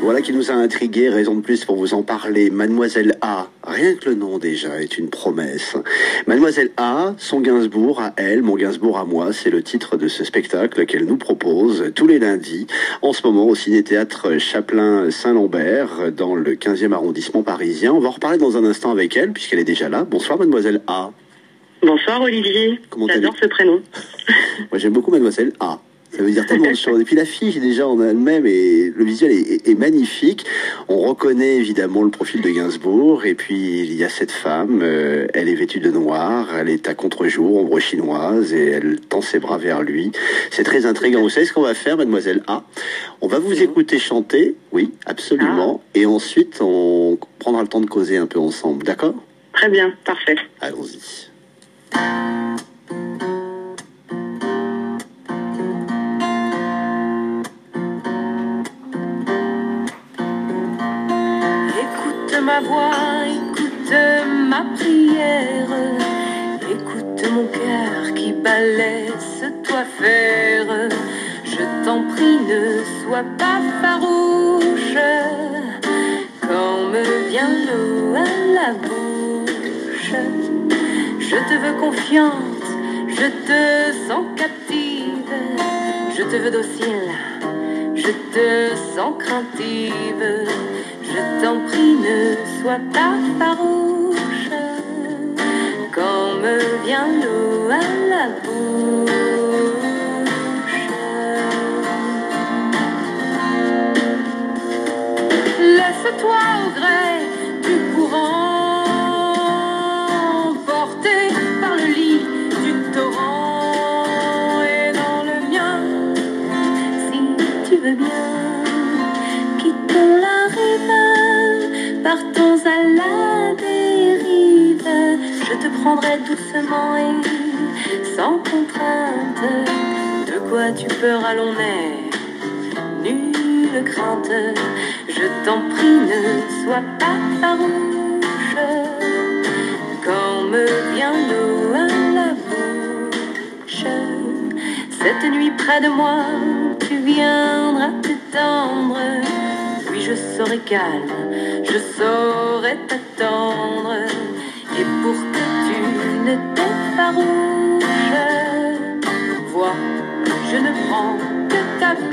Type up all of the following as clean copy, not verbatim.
Voilà qui nous a intrigués, raison de plus pour vous en parler. Mademoiselle A, rien que le nom déjà est une promesse. Mademoiselle A, son Gainsbourg à elle, mon Gainsbourg à moi, c'est le titre de ce spectacle qu'elle nous propose tous les lundis, en ce moment au Ciné-Théâtre Chapelain-Saint-Lambert, dans le 15e arrondissement parisien. On va en reparler dans un instant avec elle, puisqu'elle est déjà là. Bonsoir Mademoiselle A. Bonsoir Olivier, j'adore ce prénom. Moi j'aime beaucoup Mademoiselle A. Ça veut dire tellement de choses. Et puis l'affiche déjà en elle-même, et le visuel est magnifique. On reconnaît évidemment le profil de Gainsbourg. Et puis il y a cette femme, elle est vêtue de noir, elle est à contre-jour, ombre chinoise, et elle tend ses bras vers lui. C'est très intriguant. Vous savez ce qu'on va faire, Mademoiselle A? On va vous écouter chanter, oui, absolument. Et ensuite, on prendra le temps de causer un peu ensemble, d'accord? Très bien, parfait. Allons-y. Ma voix, écoute ma prière, écoute mon cœur qui laisse-toi faire. Je t'en prie, ne sois pas farouche quand me vient l'eau à la bouche. Je te veux confiante, je te sens captive, je te veux docile, je te sens craintive. Je t'en prie, ne sois pas farouche quand me vient l'eau à la bouche. Laisse-toi au gré du courant, porté par le lit du torrent, et dans le mien, si tu veux bien. Partons à la dérive, je te prendrai doucement et sans contrainte. De quoi tu peur à l'on est, nulle crainte. Je t'en prie, ne sois pas farouche quand me vient l'eau à la bouche. Cette nuit près de moi, tu viendras t'étendre. Oui, je serai calme, je saurai t'attendre. Et pour que tu ne t'effarouches, vois, je ne prends que ta bouche.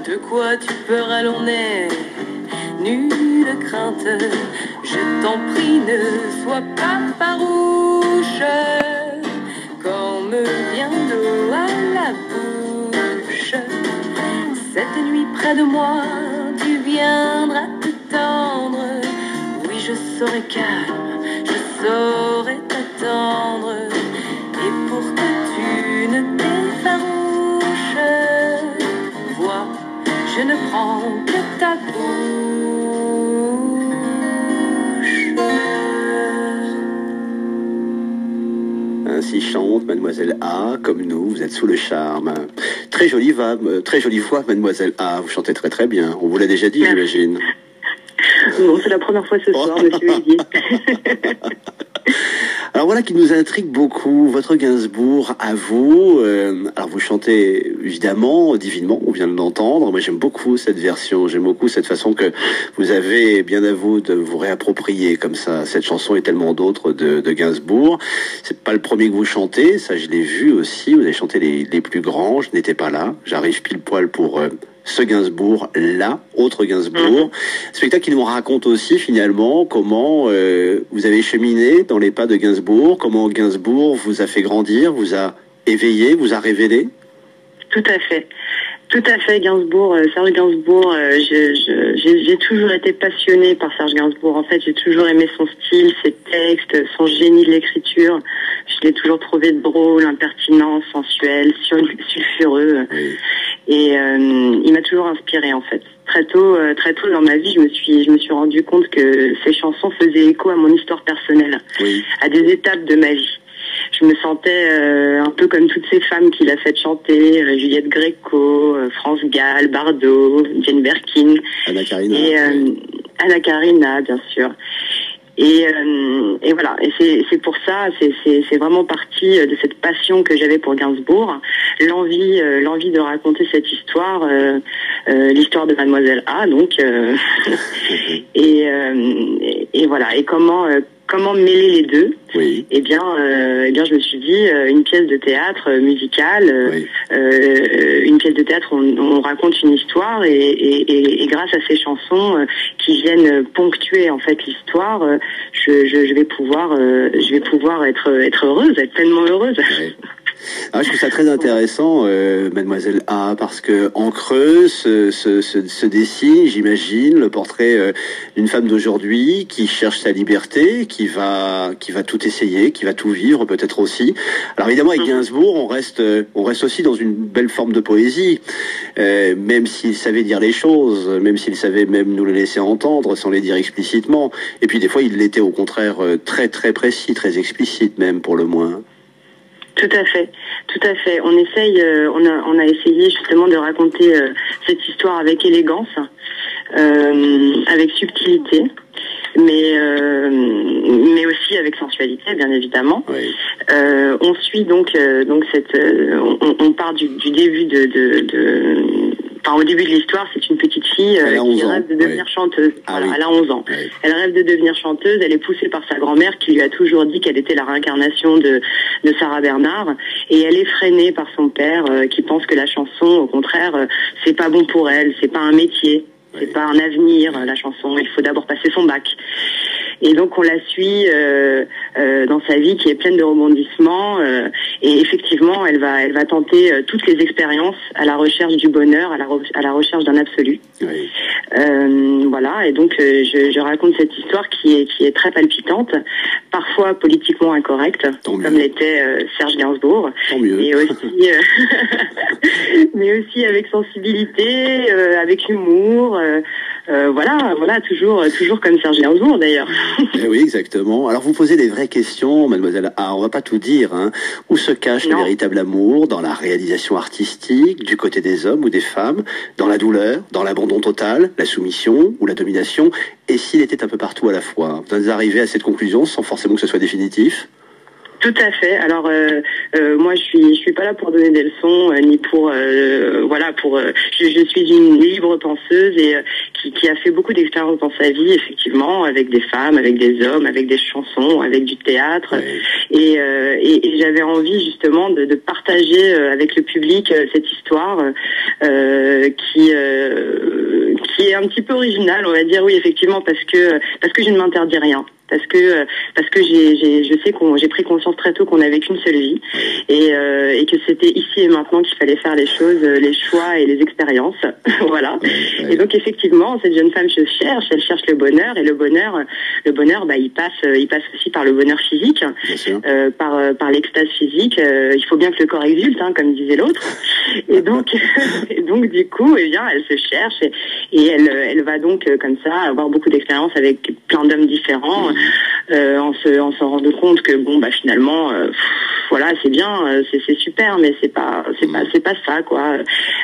De quoi tu peur à l'on est, nulle crainte. Je t'en prie, ne sois pas farouche quand me vient l'eau à la bouche. Cette nuit près de moi, tu viendras t'étendre. Oui, je serai calme, je saurai t'attendre. Et pour que tu ne t'effarouches, je ne prends que ta bouche. Ainsi chante Mademoiselle A, comme nous, vous êtes sous le charme. Très jolie voix, Mademoiselle A, vous chantez très très bien. On vous l'a déjà dit, j'imagine. Non, c'est la première fois ce soir, monsieur Olivier. Alors voilà qui nous intrigue beaucoup, votre Gainsbourg à vous. Alors vous chantez évidemment divinement, on vient de l'entendre. Moi j'aime beaucoup cette version, j'aime beaucoup cette façon que vous avez bien à vous de vous réapproprier comme ça cette chanson et tellement d'autres de Gainsbourg. C'est pas le premier que vous chantez, ça je l'ai vu aussi. Vous avez chanté les plus grands, je n'étais pas là. J'arrive pile poil pour ce Gainsbourg, là, autre Gainsbourg. Spectacle qui nous raconte aussi finalement comment vous avez cheminé dans les pas de Gainsbourg, comment Gainsbourg vous a fait grandir, vous a éveillé, vous a révélé. Tout à fait. Tout à fait, Gainsbourg, Serge Gainsbourg, j'ai toujours été passionnée par Serge Gainsbourg. En fait, j'ai toujours aimé son style, ses textes, son génie de l'écriture. Je l'ai toujours trouvé drôle, impertinent, sensuel, sulfureux. Oui. Et il m'a toujours inspirée, en fait. Très tôt dans ma vie, je me suis rendu compte que ces chansons faisaient écho à mon histoire personnelle, oui, à des étapes de ma vie. Je me sentais un peu comme toutes ces femmes qu'il a fait chanter, Juliette Gréco, France Gall, Bardot, Jane Birkin. Anna Karina. Et Anna Karina, bien sûr. Et voilà, et c'est pour ça, c'est vraiment partie de cette passion que j'avais pour Gainsbourg, l'envie de raconter cette histoire, l'histoire de Mademoiselle A, donc, et voilà, et comment mêler les deux. Oui. Eh bien, je me suis dit une pièce de théâtre musicale, oui, une pièce de théâtre où on raconte une histoire et grâce à ces chansons qui viennent ponctuer en fait l'histoire, je vais pouvoir être heureuse, être pleinement heureuse. Oui. Ah, je trouve ça très intéressant, Mademoiselle A, parce que en creux se dessine, j'imagine, le portrait d'une femme d'aujourd'hui qui cherche sa liberté, qui va tout essayer, qui va tout vivre peut-être aussi. Alors évidemment, avec Gainsbourg, on reste aussi dans une belle forme de poésie, même s'il savait dire les choses, même s'il savait même nous les laisser entendre sans les dire explicitement. Et puis des fois, il l'était au contraire très très précis, très explicite même pour le moins. Tout à fait, tout à fait. On essaye, on a essayé justement de raconter cette histoire avec élégance, avec subtilité, mais aussi avec sensualité, bien évidemment. Oui. On suit donc on part du début au début de l'histoire, c'est une petite fille qui rêve de devenir chanteuse. Ah, voilà, oui. Elle a 11 ans. Oui. Elle rêve de devenir chanteuse. Elle est poussée par sa grand-mère qui lui a toujours dit qu'elle était la réincarnation de Sarah Bernard. Et elle est freinée par son père qui pense que la chanson, au contraire, c'est pas bon pour elle. C'est pas un métier. Oui. C'est pas un avenir, la chanson. Il faut d'abord passer son bac. Et donc on la suit dans sa vie qui est pleine de rebondissements et effectivement elle va tenter toutes les expériences à la recherche du bonheur, à la recherche d'un absolu. Oui. Voilà, et donc je raconte cette histoire qui est très palpitante, parfois politiquement incorrecte, comme l'était Serge Gainsbourg. Tant mieux. Et aussi mais aussi avec sensibilité, avec humour. Voilà, toujours comme Serge Gainsbourg d'ailleurs. Oui, exactement. Alors vous posez des vraies questions, Mademoiselle A. On va pas tout dire, hein. Où se cache le véritable amour dans la réalisation artistique, du côté des hommes ou des femmes, dans la douleur, dans l'abandon total, la soumission ou la domination, et s'il était un peu partout à la fois. Vous en arrivez à cette conclusion sans forcément que ce soit définitif? Tout à fait. Alors moi je suis pas là pour donner des leçons ni pour je suis une libre penseuse et qui a fait beaucoup d'expériences dans sa vie, effectivement, avec des femmes, avec des hommes, avec des chansons, avec du théâtre. Oui. Et j'avais envie justement de partager avec le public cette histoire qui est un petit peu originale, on va dire, oui, effectivement, parce que je ne m'interdis rien. Parce que j'ai pris conscience très tôt qu'on n'avait qu'une seule vie et que c'était ici et maintenant qu'il fallait faire les choses, les choix et les expériences. Voilà. Et donc effectivement, cette jeune femme elle cherche le bonheur et le bonheur, il passe aussi par le bonheur physique, par l'extase physique. Il faut bien que le corps exulte, hein, comme disait l'autre. Et donc du coup, eh bien, elle se cherche et elle va donc comme ça avoir beaucoup d'expériences avec plein d'hommes différents. En se rendant compte que finalement voilà, c'est bien, c'est super, mais c'est pas ça, quoi.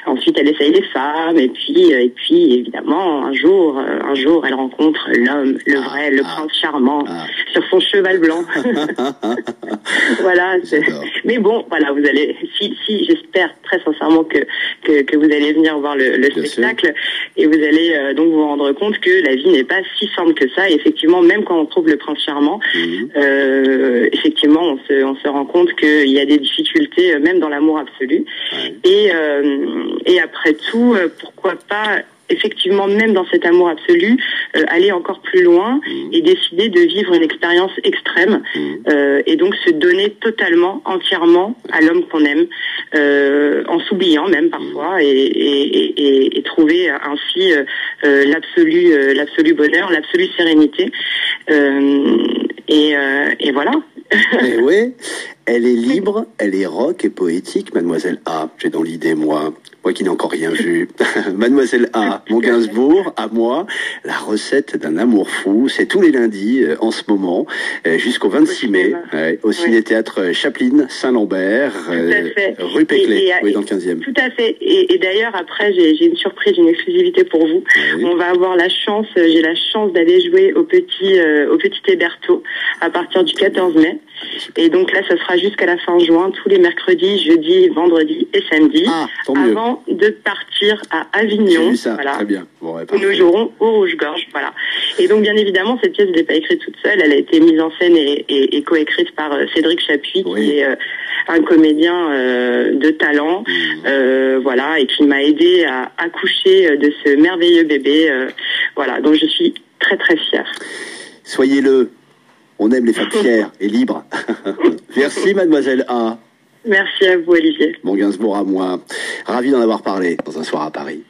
Ensuite, elle essaye les femmes, et puis évidemment, un jour, elle rencontre l'homme, le vrai, le prince charmant, sur son cheval blanc. Voilà. Mais bon, voilà, vous allez, si, j'espère très sincèrement que vous allez venir voir le spectacle, et vous allez donc vous rendre compte que la vie n'est pas si simple que ça. Et effectivement, même quand on trouve le prince charmant, effectivement, on se rend compte qu'il y a des difficultés, même dans l'amour absolu. Et après tout, pourquoi pas, effectivement, même dans cet amour absolu, aller encore plus loin et décider de vivre une expérience extrême, et donc se donner totalement, entièrement à l'homme qu'on aime, en s'oubliant même parfois, et trouver ainsi l'absolu bonheur, l'absolue sérénité. Et voilà. Et oui, elle est libre, elle est rock et poétique, Mademoiselle A. J'ai dans l'idée, moi qui n'ai encore rien vu. Mademoiselle A, mon Gainsbourg, à moi, la recette d'un amour fou, c'est tous les lundis, en ce moment, jusqu'au 26 mai, au Ciné-Théâtre Chaplin, Saint-Lambert, rue Péclet, dans le 15e. Tout à fait. Et d'ailleurs, après, j'ai une surprise, une exclusivité pour vous. On va avoir j'ai la chance d'aller jouer au petit Héberto à partir du 14 mai. Et donc là, ça sera jusqu'à la fin juin, tous les mercredis, jeudis, vendredis et samedis, avant de partir à Avignon. J'ai vu ça, très bien. Bon, nous jouerons au Rouge-Gorge, voilà. Et donc, bien évidemment, cette pièce, je l'ai pas écrite toute seule. Elle a été mise en scène et coécrite par Cédric Chapuis, qui est un comédien de talent, voilà, et qui m'a aidé à accoucher de ce merveilleux bébé. Voilà, donc je suis très, très fière. Soyez-le. On aime les femmes fières et libres. Merci, Mademoiselle A. Merci à vous, Olivier. Mon Gainsbourg à moi. Ravi d'en avoir parlé dans un soir à Paris.